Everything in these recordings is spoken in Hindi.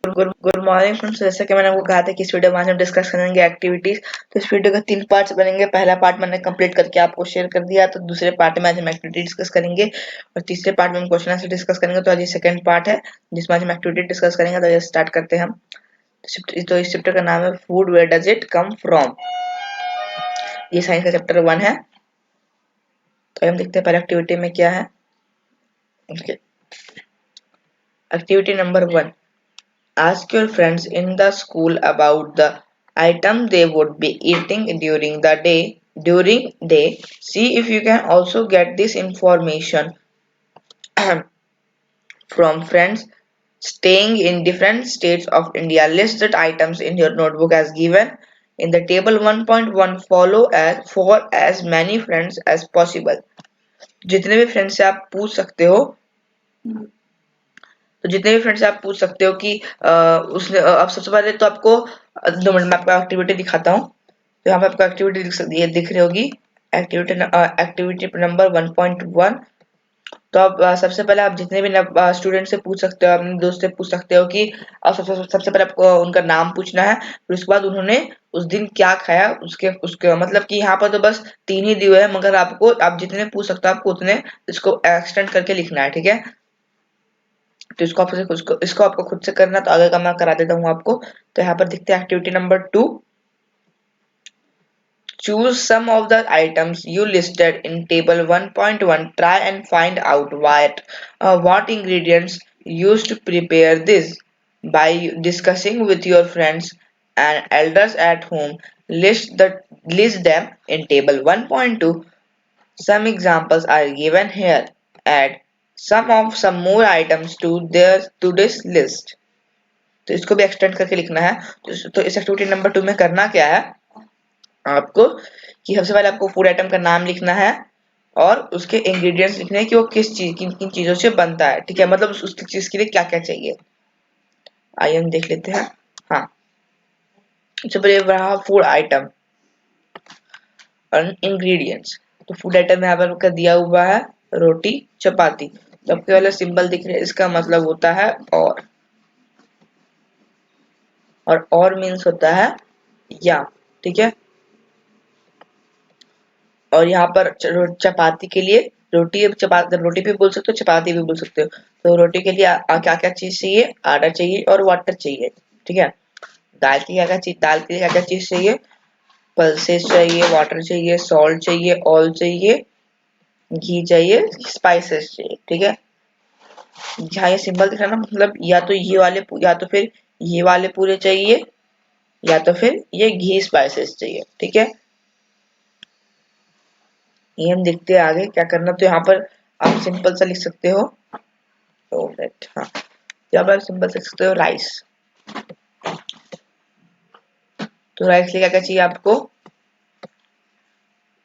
Good morning friends. जैसे कि मैंने आपको कहा था कि इस वीडियो में आज हम डिस्कस करेंगे एक्टिविटीज। तो इस वीडियो के 3 पार्ट्स बनेंगे। पहला पार्ट मैंने कंप्लीट करके आपको शेयर कर दिया, तो दूसरे पार्ट में आज हम एक्टिविटी डिस्कस करेंगे और तीसरे पार्ट में हम क्वेश्चन आंसर डिस्कस करेंगे। तो आज ये सेकंड पार्ट है जिसमें आज हम एक्टिविटी डिस्कस करेंगे। तो ये स्टार्ट करते हैं हम। तो इस चैप्टर का नाम है food, where does it come from. ये साइंस का चैप्टर 1 है। तो हम देखते हैं पहले एक्टिविटी में क्या है। Activity number 1, ask your friends in the school about the item they would be eating during the day. See if you can also get this information from friends staying in different states of India. List the items in your notebook as given in the table 1.1. Follow for as many friends as possible. जितने भी फ्रेंड्स से आप पूछ सकते हो, तो जितने भी फ्रेंड से आप पूछ सकते हो कि उसने अब सबसे पहले तो आपको 2 मिनट में आपको एक्टिविटी दिखाता हूँ। तो यहाँ पे आपको एक्टिविटी ये दिख रही होगी, एक्टिविटी नंबर 1.1। तो आप सबसे पहले आप जितने भी स्टूडेंट से पूछ सकते हो, अपने दोस्त से पूछ सकते हो कि अब सबसे पहले आपको उनका नाम पूछना है। फिर उसके बाद उन्होंने उस दिन क्या खाया, उसके उसके मतलब कि यहाँ पर तो बस 3 ही दिए हैं, मगर आप जितने पूछ सकते हो आपको उतने इसको एक्सटेंड करके लिखना है, ठीक है। तो इसको आपको खुद से करना, तो आगे का मैं करा देता हूँ आपको। तो यहाँ पर देखते हैं activity number 2। Choose some of the items you listed in table 1.1. Try and find out what ingredients used to prepare this. By discussing with your friends and elders at home, list them in table 1.2. Some examples are given here. Add some more items to this list. तो इसको भी एक्सटेंड करके लिखना है। तो इस एक्टिविटी नंबर 2 में करना क्या है आपको कि सबसे पहले आपको फूड आइटम का नाम लिखना है और उसके इंग्रेडिएंट्स लिखने हैं कि वो किन किन चीजों से बनता है, ठीक है। मतलब उस चीज के लिए क्या क्या चाहिए। आइए हम देख लेते हैं। हाँ, सबसे पहले रहा फूड आइटम और इंग्रेडिएंट्स। तो फूड आइटम यहाँ पर दिया हुआ है रोटी चपाती। तो आपके वाले सिंबल दिख रहे हैं, इसका मतलब होता है और मीन्स होता है या, ठीक है। और यहाँ पर चपाती के लिए रोटी भी बोल सकते हो, चपाती भी बोल सकते हो। तो रोटी के लिए क्या क्या चीज चाहिए, आटा चाहिए और वाटर चाहिए, ठीक है। दाल के लिए क्या क्या चीज चाहिए, पल्सेस चाहिए, वाटर चाहिए, सॉल्ट चाहिए, ऑयल चाहिए, घी चाहिए, स्पाइसेस चाहिए, ठीक है। जहाँ ये सिंबल दिख रहा है ना, मतलब या तो फिर ये वाले पूरे चाहिए या तो फिर ये घी स्पाइसेस चाहिए, ठीक है। ये हम देखते हैं आगे क्या करना। तो यहाँ पर आप सिंपल सा लिख सकते हो, तो हाँ, यहाँ पर सिंपल से लिख सकते हो राइस। तो राइस के लिए क्या क्या चाहिए आपको,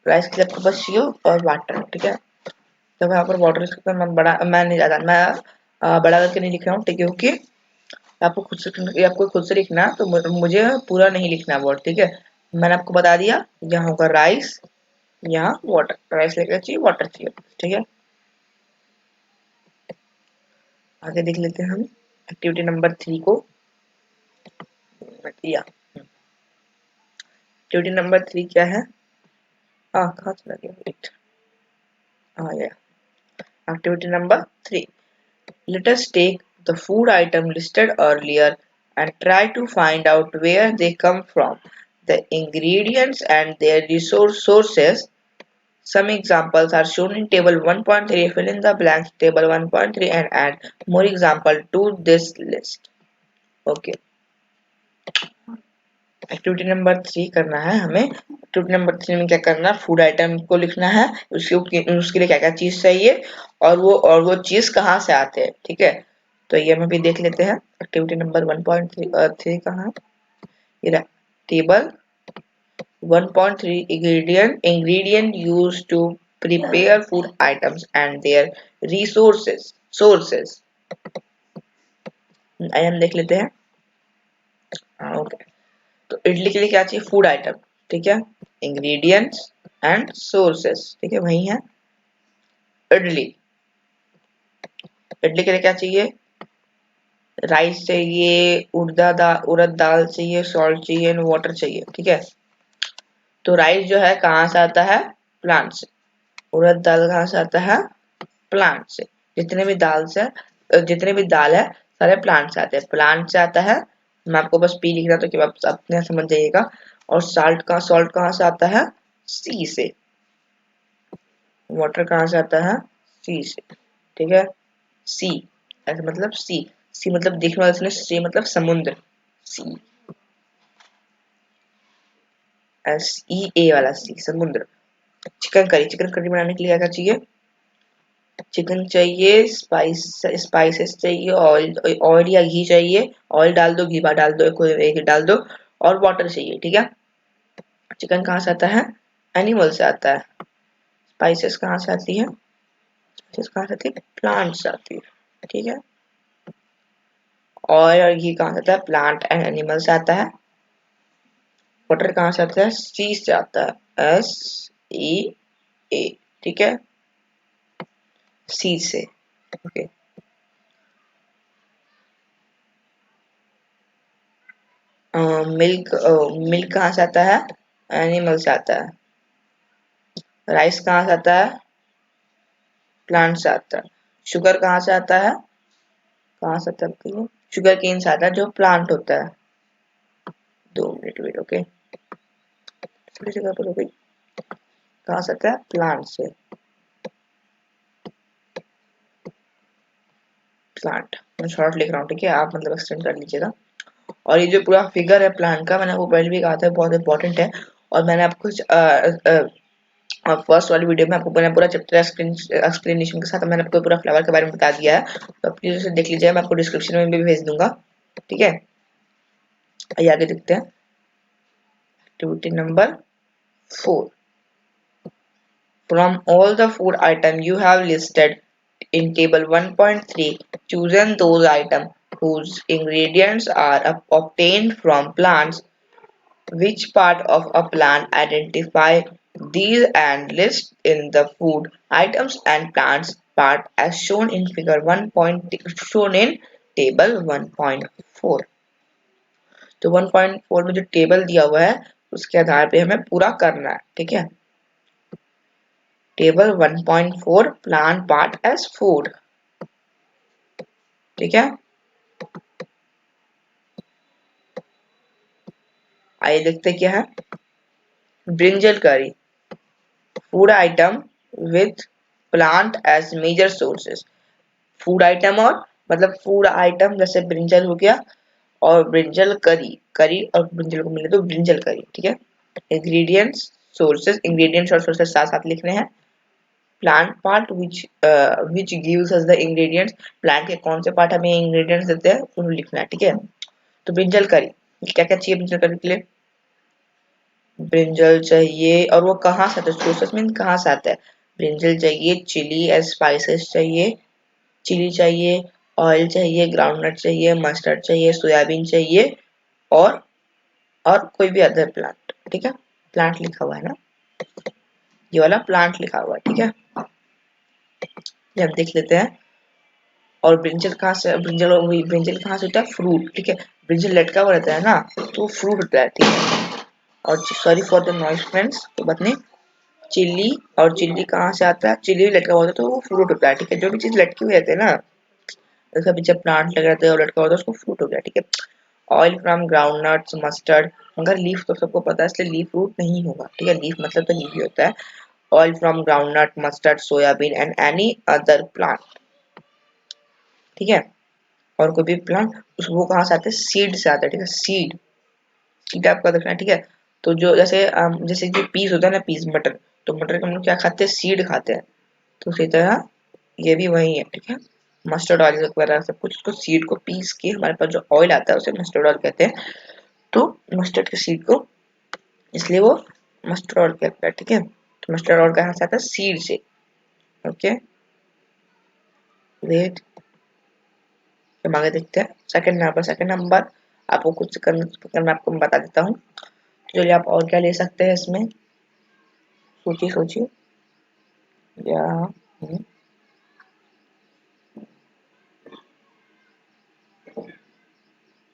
राइस के लिए आपको बस चाहिए और वाटर, ठीक है। तो यहाँ पर वाटर लिख सकते हो। मैं नहीं ज्यादा मैं बड़ा करके नहीं लिख रहा हूँ, ठीक है। ओके, आपको खुद से लिखना है, तो मुझे पूरा नहीं लिखना है वर्ड, ठीक है। मैंने आपको बता दिया, यहाँ होगा राइस, यहाँ वाटर। राइस लेकर चाहिए, वाटर चाहिए, ठीक है। आगे देख लेते हैं हम एक्टिविटी नंबर 3 को। या एक्टिविटी नंबर 3 क्या है, कहाँ चला गया, वेट, या activity number 3. Let us take the food item listed earlier and try to find out where they come from, the ingredients and their sources. Some examples are shown in table 1.3. Fill in the blanks table 1.3 and add more example to this list. Okay. Activity number 3 करना है हमें। एक्टिविटी नंबर 3 में क्या करना है, फूड आइटम को लिखना है, उसके लिए क्या क्या चीज चाहिए और वो चीज कहाँ से आते हैं, ठीक है। तो ये हम भी देख लेते हैं। एक्टिविटी नंबर 1.3 कहाँ है, ये table 1.3 ingredient used to prepare food items and their sources। आइए हम देख लेते हैं। ओके, तो इडली के लिए क्या चाहिए, फूड आइटम, ठीक है। इंग्रेडिएंट्स एंड सोर्सेस, ठीक है, वही है। इडली के लिए क्या चाहिए, राइस चाहिए, उड़द दाल चाहिए, सॉल्ट चाहिए एंड वाटर चाहिए। ठीक है, तो राइस जो है कहाँ से आता है? प्लांट से। उड़द दाल कहाँ से आता है? प्लांट से। जितने भी दाल है सारे प्लांट से आते हैं, प्लांट से आता है। मैं आपको बस पी लिख रहा था कि आप अपने समझ जाइएगा। और सॉल्ट कहाँ से आता है? सी से। वाटर कहाँ से आता है? सी से। ठीक है, सी ऐसे मतलब सी। सी मतलब देखने वाले से, सी मतलब समुद्र। सी, एस ई ए वाला सी, समुद्र। चिकन करी बनाने के लिए क्या चाहिए? चिकन चाहिए, स्पाइसेस चाहिए, ऑयल या घी चाहिए। ऑयल डाल दो, घी डाल दो, कोई एक डाल दो। और वाटर चाहिए। ठीक है, चिकन कहाँ से आता है? एनिमल से आता है। स्पाइसेस कहाँ से आती है? स्पाइसेस कहाँ से आती है? प्लांट से आती है। ठीक है, ऑयल और घी कहाँ से आता है? प्लांट एंड एनिमल से आता है। वाटर कहाँ से आता है? सी से आता है, एस ई ए। ठीक है, सी से। ओके, मिल्क मिल्क कहाँ से आता है? एनिमल से आता है। राइस कहाँ से आता है? प्लांट से आता है। शुगर कहाँ से आता है? कहाँ से आता है? शुगर केन से आता है, जो प्लांट होता है। 2 मिनट वेट। ओके, थोड़ी जगह पर हो गई। कहाँ से आता है? प्लांट से। प्लांट, मैं शॉर्ट लिख रहा हूँ। ठीक है, आप मतलब एक्सटेंड कर लीजिएगा। और ये जो पूरा फिगर है प्लांट का, मैंने आपको पहले भी कहा था, बहुत इंपॉर्टेंट है। और मैंने आपको फर्स्ट वाली वीडियो में आपको मैंने पूरा चैप्टर एक्सप्लेनेशन के साथ मैंने आपको पूरा फ्लावर के बारे में बता दिया है। तो प्लीज उसे देख लीजिए, मैं आपको डिस्क्रिप्शन में भी भेज दूंगा। ठीक है, आइए आगे देखते हैं। Activity number 4। From all the food items you have listed in table 1.3, choose those items whose ingredients are obtained from plants. Which part of a plant identify these and list in the food items and plants part as shown in figure 1. Shown in table 1.4. तो 1.4 में जो टेबल दिया हुआ है उसके आधार पे हमें पूरा करना है। ठीक है, table 1.4 plant part as food. ठीक है, आइए देखते क्या है। Brinjal curry, food item with plant as major sources. Food item और मतलब फूड आइटम जैसे ब्रिंजल हो गया और ब्रिंजल करी, करी और ब्रिंजल को मिले तो ब्रिंजल करी। ठीक है, इंग्रेडिएंट्स, सोर्सेस, इंग्रेडिएंट्स और सोर्सेस साथ साथ लिखने हैं। Plant part which gives us the ingredients, plant के कौन से पार्ट हमें इंग्रेडिएंट्स देते हैं उन्हें लिखना है। ठीक है, तो ब्रिंजल करी, क्या क्या चाहिए ब्रिंजल करी के लिए? ब्रिंजल चाहिए, और वो कहाँ से आता है? सोर्सेस मीन कहाँ से आता है? ब्रिंजल चाहिए, चिली एज स्पाइसेस चाहिए, चिली चाहिए, ऑयल चाहिए, ग्राउंडनट चाहिए, मस्टर्ड चाहिए, सोयाबीन चाहिए, और और कोई भी अदर प्लांट। ठीक है, प्लांट लिखा हुआ है ना, ये वाला प्लांट लिखा हुआ है। ठीक है, ये हम देख लेते हैं। और ब्रिंजल कहाँ से, ब्रिंजल कहाँ से होता है? फ्रूट। ठीक है, ब्रिंजल लटका हुआ रहता है ना, तो फ्रूट होता है। ठीक है, और sorry for the noise friends, तो बात नहीं। चिल्ली, और चिल्ली कहाँ से आता है? चिल्ली लटका हुआ होता है तो वो फ्रूट होता है। ठीक है, जो भी चीज लटकी हुई रहती है ना, जैसा पीछे प्लांट लगा रहता है और लटका होता है उसको फ्रूट हो गया। ठीक है, oil from ground nuts, mustard, मगर लीफ तो सबको पता है इसलिए लीफ रूट नहीं होगा। ठीक है, लीफ मतलब तो लीफ ही होता है। Oil from groundnut, mustard, soybean and any other plant. ठीक है, और कोई भी प्लांट उस वो कहाँ से आते हैं? सीड से आता है। ठीक है, सीड, सीड आपका देखना है। ठीक है, तो जो जैसे जो पीस होता है ना, पीस मटर, तो मटर के हम लोग क्या खाते हैं? सीड खाते हैं। तो उसी तरह ये भी वही है। ठीक है, मस्टर्ड ऑयल वगैरह सब कुछ, उसको सीड को पीस के हमारे पास जो ऑयल आता है उसे मस्टर्ड ऑयल कहते हैं। तो मस्टर्ड के सीड को, इसलिए वो मस्टर्ड ऑयल कहता है। ठीक है, तो मस्टर्ड ऑयल कहाँ से आता है? सीड से। ओके, वेट, हम आगे देखते हैं। सेकंड नंबर आपको कुछ करना, मैं आपको बता देता हूँ। चलिए, आप और क्या ले सकते हैं इसमें? सोचिए सोचिए। या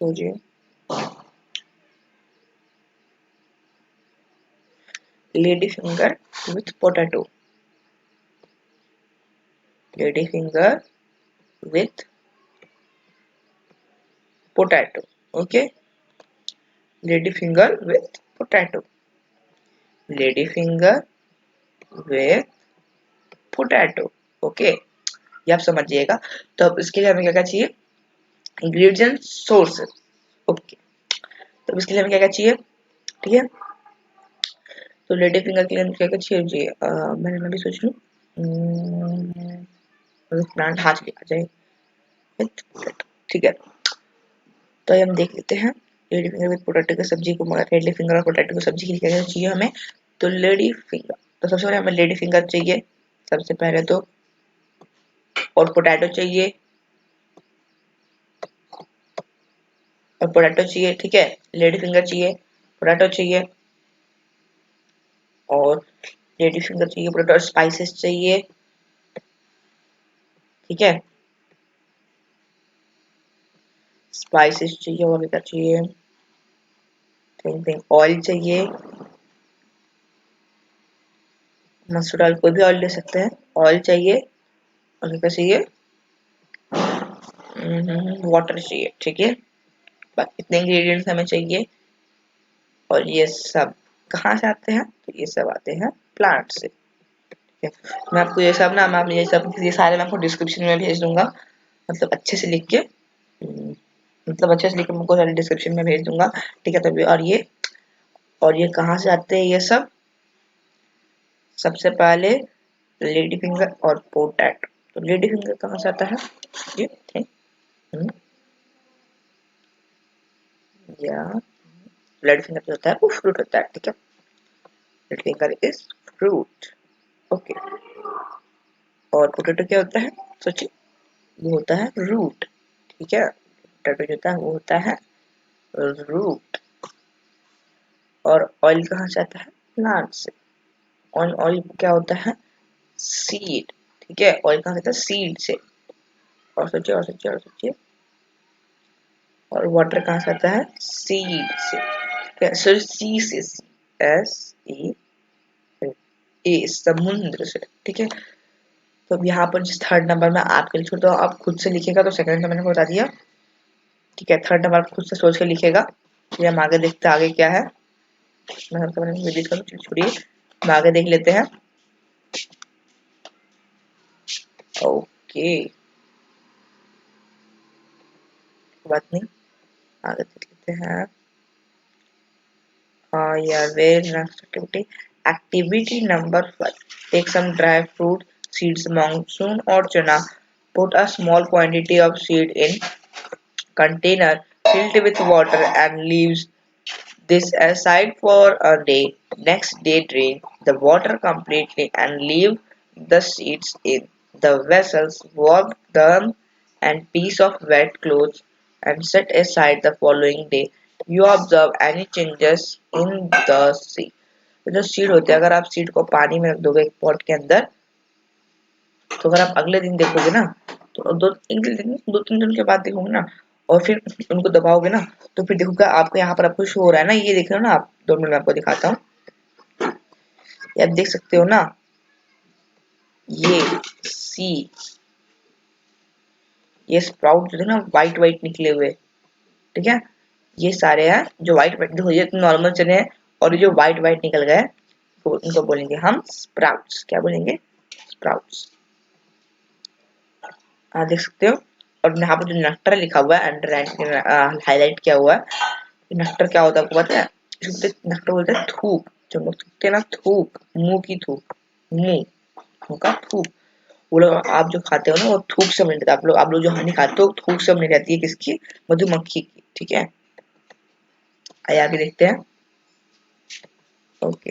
सोचिए। Lady finger with potato, lady finger with potato, okay, lady finger with potato, lady finger with potato, okay, ये आप समझिएगा। तो अब इसके लिए हमें क्या क्या चाहिए, इंग्रेडिएंट सोर्सेस, ओके। तो इसके लिए हमें क्या क्या चाहिए, ठीक है। तो लेडी फिंगर के लिए हमें क्या क्या चाहिए जी, मैंने अभी सोच लूँ, प्लांट हाथ लिखा जाए, ठीक है। तो हम देख लेते हैं लेडी फिंगर विद पोटैटो की सब्जी को, मगर लेडी फिंगर और पोटैटो की सब्जी के लिए क्या चाहिए हमें, तो लेडी फिंगर, तो सबसे पहले हमें लेडी फिंगर चाहिए सबसे पहले तो, और पोटैटो चाहिए, और पोटैटो चाहिए, ठीक है। लेडी फिंगर चाहिए, पोटैटो चाहिए, और लेडी फिंगर चाहिए, पोटैटो, स्पाइसेस चाहिए, ठीक है, स्पाइसेस चाहिए, और क्या चाहिए, ऑयल चाहिए, मस्टर्ड ऑयल, कोई भी ऑयल ले सकते हैं, ऑयल चाहिए, और क्या चाहिए, वाटर चाहिए, ठीक है। बस इतने इंग्रेडिएंट्स हमें चाहिए, और ये सब कहाँ से आते हैं, तो ये सब आते हैं प्लांट से, ठीक है। मैं आपको ये सब ना, मैं ये सब, ये सारे मैं आपको डिस्क्रिप्शन में भेज दूंगा, मतलब अच्छे से लिख के, मतलब अच्छे से लिख के मैं आपको सारे डिस्क्रिप्शन में भेज दूंगा, ठीक है। तो और ये कहाँ से आते हैं ये सब, सबसे पहले लेडी फिंगर और पोटैटो। तो लेडी फिंगर कहाँ से आता है, ये ठीक, या लेडी फिंगर जो होता है वो फ्रूट होता है, ठीक है, lady finger is fruit, okay. और पोटैटो क्या होता है, सोचिए, वो होता है रूट, ठीक है, पोटैटो जो होता है वो होता है रूट। और ऑयल कहाँ से आता है, प्लांट से, ऑयल, ऑयल क्या होता है, सीड, ठीक है, ऑयल कहाँ से आता है, सीड से। और सोचिए, और सोचिए, और सोचिए, और वाटर कहाँ से आता है, सीड से, ठीक है, सॉरी, सी से, एस ई ए, समुद्र से, ठीक है। तो अब यहाँ पर जिस थर्ड नंबर में आपके लिए छोड़ दो, आप खुद से लिखेगा, तो सेकंड नंबर मैंने बता दिया, ठीक है। थर्ड नंबर खुद से सोच के लिखेगा, फिर हम आगे देखते हैं आगे क्या है, मैं सबसे पहले डिलीट करूँ, छोड़िए, हम आगे देख लेते हैं, ओके, बात नहीं, आगे देख लेते हैं, yeah, very next activity, activity number 5, take some dry fruit, seeds, monsoon or chana, put a small quantity of seed in container filled with water and leaves this aside for a day. Next day drain the water completely and leave the seeds in the vessels, warm them and piece of wet clothes and set aside the following day. You observe any changes in the seed. तो जो सीड होते हैं, अगर आप सीड को पानी में रख दोगे एक पॉट के अंदर, तो अगर आप अगले दिन देखोगे ना, तो दो तीन दिन के बाद देखोगे ना, और फिर उनको दबाओगे ना, तो फिर देखोगे आपको यहाँ पर आपको शो हो रहा है ना, ये देख रहे हो ना आप, 2 मिनट में आपको दिखाता हूँ, ये आप देख सकते हो ना, ये सी, ये स्प्राउट जो है ना व्हाइट व्हाइट निकले हुए, ठीक है, ये सारे हैं जो व्हाइट व्हाइट, देखो ये नॉर्मल चने हैं, और ये जो व्हाइट व्हाइट निकल गए, तो इनको बोलेंगे हम स्प्राउट्स, क्या बोलेंगे, स्प्राउट्स, देख सकते हो। और यहाँ पर जो नेक्टर लिखा हुआ है, अंडर हाईलाइट किया हुआ है, नेक्टर क्या होता है आपको पता है, इसको नेक्टर बोलते हैं थूक, जो लोग थूकते हैं ना, थूक, मुंह की थूक, मुंह का थूक, वो लोग आप जो खाते हो ना वो थूक से बनी रहती है, आप लोग जो हनी खाते हो थूक से बनी रहती है, किसकी, मधुमक्खी की, ठीक है। आइए आगे देखते हैं, ओके,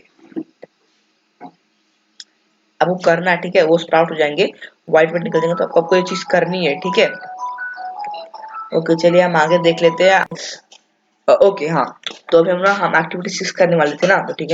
अब वो करना है, ठीक है, वो स्प्राउट हो जाएंगे, व्हाइट व्हाइट निकल जाएंगे, तो आपको ये चीज करनी है, ठीक है। ओके, चलिए हम आगे देख लेते हैं, ओके, हाँ, तो अभी हम एक्टिविटी 6 करने वाले थे ना, तो ठीक है।